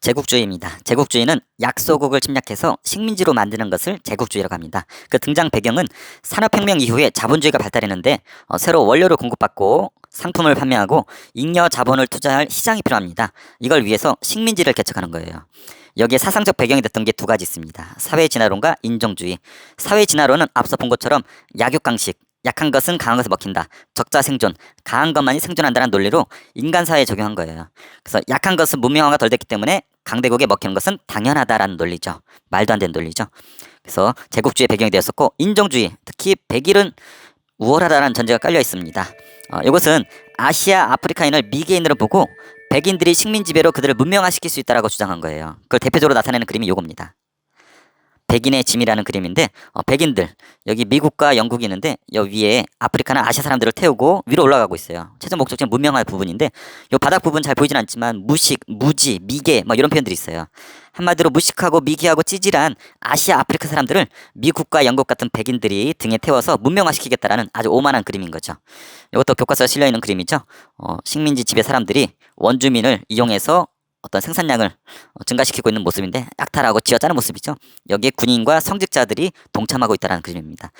제국주의입니다. 제국주의는 약소국을 침략해서 식민지로 만드는 것을 제국주의라고 합니다. 그 등장 배경은 산업혁명 이후에 자본주의가 발달했는데 새로 원료를 공급받고 상품을 판매하고 잉여 자본을 투자할 시장이 필요합니다. 이걸 위해서 식민지를 개척하는 거예요. 여기에 사상적 배경이 됐던 게 두 가지 있습니다. 사회진화론과 인종주의. 사회진화론은 앞서 본 것처럼 약육강식, 약한 것은 강한 것을 먹힌다. 적자 생존, 강한 것만이 생존한다는 논리로 인간사회에 적용한 거예요. 그래서 약한 것은 문명화가 덜 됐기 때문에 강대국에 먹히는 것은 당연하다라는 논리죠. 말도 안 되는 논리죠. 그래서 제국주의 배경이 되었었고, 인종주의, 특히 백일은 우월하다는 전제가 깔려 있습니다. 이것은 아시아 아프리카인을 미개인으로 보고 백인들이 식민 지배로 그들을 문명화시킬 수 있다라고 주장한 거예요. 그걸 대표적으로 나타내는 그림이 요겁니다. 백인의 짐이라는 그림인데 백인들, 여기 미국과 영국이 있는데 여기 위에 아프리카나 아시아 사람들을 태우고 위로 올라가고 있어요. 최종 목적지는 문명화 부분인데 요 바닥 부분 잘 보이진 않지만 무식, 무지, 미개 뭐 이런 표현들이 있어요. 한마디로 무식하고 미개하고 찌질한 아시아 아프리카 사람들을 미국과 영국 같은 백인들이 등에 태워서 문명화시키겠다라는 아주 오만한 그림인 거죠. 이것도 교과서에 실려있는 그림이죠. 식민지 지배 사람들이 원주민을 이용해서 어떤 생산량을 증가시키고 있는 모습인데 약탈하고 쥐어짜는 모습이죠. 여기에 군인과 성직자들이 동참하고 있다는 그림입니다.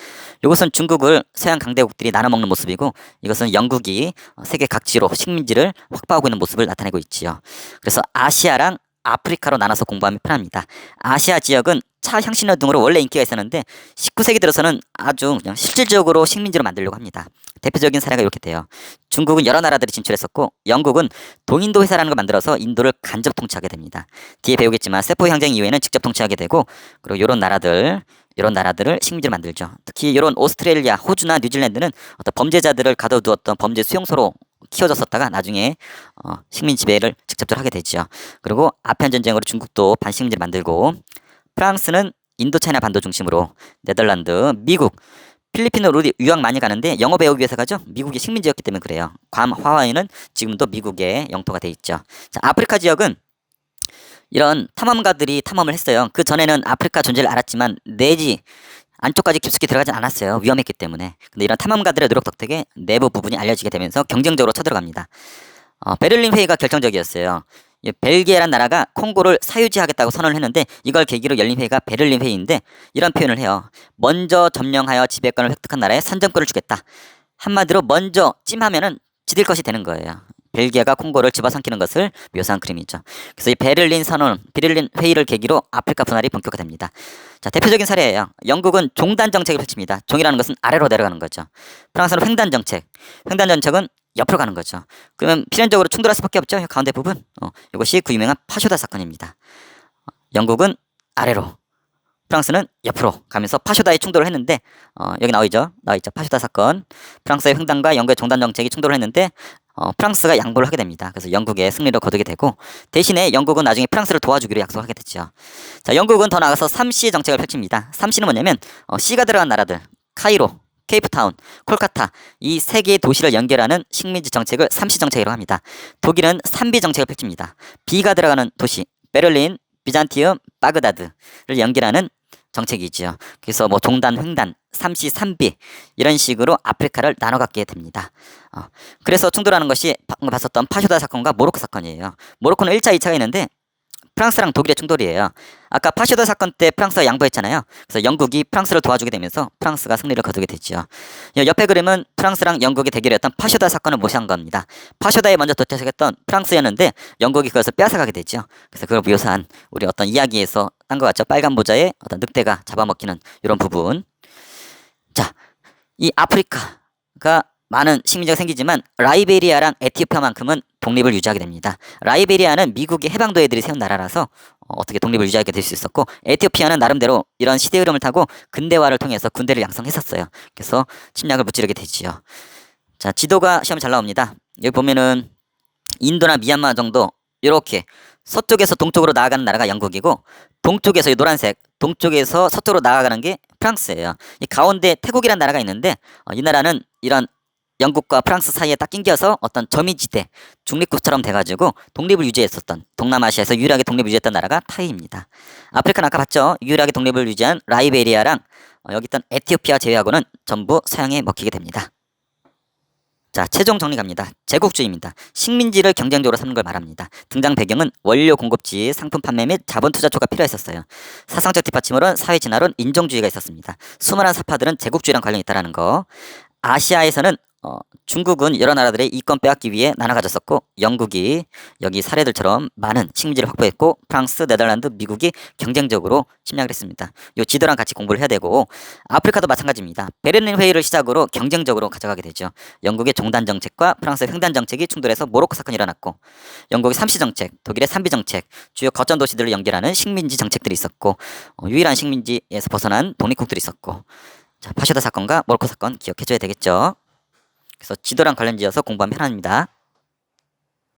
이것은 중국을 서양 강대국들이 나눠먹는 모습이고, 이것은 영국이 세계 각지로 식민지를 확보하고 있는 모습을 나타내고 있지요. 그래서 아시아랑 아프리카로 나눠서 공부하면 편합니다. 아시아 지역은 차, 향신료 등으로 원래 인기가 있었는데 19세기 들어서는 아주 그냥 실질적으로 식민지로 만들려고 합니다. 대표적인 사례가 이렇게 돼요. 중국은 여러 나라들이 진출했었고, 영국은 동인도 회사라는 걸 만들어서 인도를 간접 통치하게 됩니다. 뒤에 배우겠지만 세포 항쟁 이후에는 직접 통치하게 되고, 그리고 이런 나라들을 식민지로 만들죠. 특히 이런 오스트레일리아, 호주나 뉴질랜드는 어떤 범죄자들을 가둬두었던 범죄 수용소로 키워졌었다가 나중에 식민 지배를 직접적으로 하게 되죠. 그리고 아편 전쟁으로 중국도 반식민지를 만들고, 프랑스는 인도차이나 반도 중심으로, 네덜란드, 미국, 필리핀으로 유학 많이 가는데 영어 배우기 위해서 가죠. 미국이 식민지였기 때문에 그래요. 괌, 하와이는 지금도 미국의 영토가 돼 있죠. 자, 아프리카 지역은 이런 탐험가들이 탐험을 했어요. 그 전에는 아프리카 존재를 알았지만 내지 안쪽까지 깊숙이 들어가진 않았어요. 위험했기 때문에. 근데 이런 탐험가들의 노력 덕택에 내부 부분이 알려지게 되면서 경쟁적으로 쳐들어갑니다. 베를린 회의가 결정적이었어요. 벨기에란 나라가 콩고를 사유지하겠다고 선언을 했는데, 이걸 계기로 열린 회의가 베를린 회의인데, 이런 표현을 해요. 먼저 점령하여 지배권을 획득한 나라에 선점권을 주겠다. 한마디로 먼저 찜하면은 지들 것이 되는 거예요. 벨기에가 콩고를 집어삼키는 것을 묘사한 그림이죠. 그래서 이 베를린 선언, 베를린 회의를 계기로 아프리카 분할이 본격화됩니다. 자, 대표적인 사례예요. 영국은 종단 정책을 펼칩니다. 종이라는 것은 아래로 내려가는 거죠. 프랑스는 횡단 정책. 횡단 정책은 옆으로 가는 거죠. 그러면 필연적으로 충돌할 수밖에 없죠. 가운데 부분. 이것이 그 유명한 파쇼다 사건입니다. 영국은 아래로, 프랑스는 옆으로 가면서 파쇼다의 충돌을 했는데, 여기 나와있죠. 파쇼다 사건. 프랑스의 횡단과 영국의 종단 정책이 충돌을 했는데 프랑스가 양보를 하게 됩니다. 그래서 영국의 승리를 거두게 되고, 대신에 영국은 나중에 프랑스를 도와주기로 약속하게 됐죠. 자, 영국은 더 나아가서 3C 정책을 펼칩니다. 3C는 뭐냐면 C가 들어간 나라들, 카이로, 케이프타운, 콜카타, 이 세 개의 도시를 연결하는 식민지 정책을 3C 정책이라고 합니다. 독일은 3B 정책을 펼칩니다. B가 들어가는 도시, 베를린, 비잔티움, 바그다드를 연결하는 정책이지요. 그래서 뭐 종단, 횡단, 3C, 3B 이런 식으로 아프리카를 나눠 갖게 됩니다. 그래서 충돌하는 것이 방금 봤었던 파쇼다 사건과 모로코 사건이에요. 모로코는 1차, 2차가 있는데 프랑스랑 독일의 충돌이에요. 아까 파쇼다 사건 때 프랑스가 양보했잖아요. 그래서 영국이 프랑스를 도와주게 되면서 프랑스가 승리를 거두게 됐죠. 옆에 그림은 프랑스랑 영국이 대결했던 파쇼다 사건을 모시한 겁니다. 파쇼다에 먼저 도착했던 프랑스였는데 영국이 그것을 빼앗아가게 되죠. 그래서 그걸 묘사한 우리 어떤 이야기에서 한 것 같죠. 빨간 모자에 어떤 늑대가 잡아먹히는 이런 부분. 자, 이 아프리카가 많은 식민지가 생기지만 라이베리아랑 에티오피아만큼은 독립을 유지하게 됩니다. 라이베리아는 미국의 해방도 애들이 세운 나라라서 어떻게 독립을 유지하게 될 수 있었고, 에티오피아는 나름대로 이런 시대 흐름을 타고 근대화를 통해서 군대를 양성했었어요. 그래서 침략을 무찌르게 되지요. 자, 지도가 시험에 잘 나옵니다. 여기 보면은 인도나 미얀마 정도 이렇게 서쪽에서 동쪽으로 나아가는 나라가 영국이고, 동쪽에서 이 노란색 동쪽에서 서쪽으로 나아가는 게 프랑스예요. 이 가운데 태국이라는 나라가 있는데 이 나라는 이런 영국과 프랑스 사이에 딱 낑겨서 어떤 점이지대, 중립국처럼 돼가지고 독립을 유지했었던, 동남아시아에서 유일하게 독립을 유지했던 나라가 타이입니다. 아프리카는 아까 봤죠. 유일하게 독립을 유지한 라이베리아랑 여기 있던 에티오피아 제외하고는 전부 서양에 먹히게 됩니다. 자, 최종 정리 갑니다. 제국주의입니다. 식민지를 경쟁적으로 삼는 걸 말합니다. 등장 배경은 원료 공급지, 상품 판매 및 자본 투자처가 필요했었어요. 사상적 뒷받침으로는 사회 진화론, 인종주의가 있었습니다. 수많은 사파들은 제국주의랑 관련이 있다는 거. 아시아에서는 중국은 여러 나라들의 이권 빼앗기 위해 나눠 가졌었고, 영국이 여기 사례들처럼 많은 식민지를 확보했고, 프랑스, 네덜란드, 미국이 경쟁적으로 침략을 했습니다. 요 지도랑 같이 공부를 해야 되고, 아프리카도 마찬가지입니다. 베를린 회의를 시작으로 경쟁적으로 가져가게 되죠. 영국의 종단 정책과 프랑스의 횡단 정책이 충돌해서 모로코 사건이 일어났고, 영국의 삼시 정책, 독일의 삼비 정책, 주요 거점 도시들을 연결하는 식민지 정책들이 있었고, 유일한 식민지에서 벗어난 독립국들이 있었고, 자, 파쇼다 사건과 모로코 사건 기억해줘야 되겠죠. 그래서 지도랑 관련지어서 공부하면 편합니다.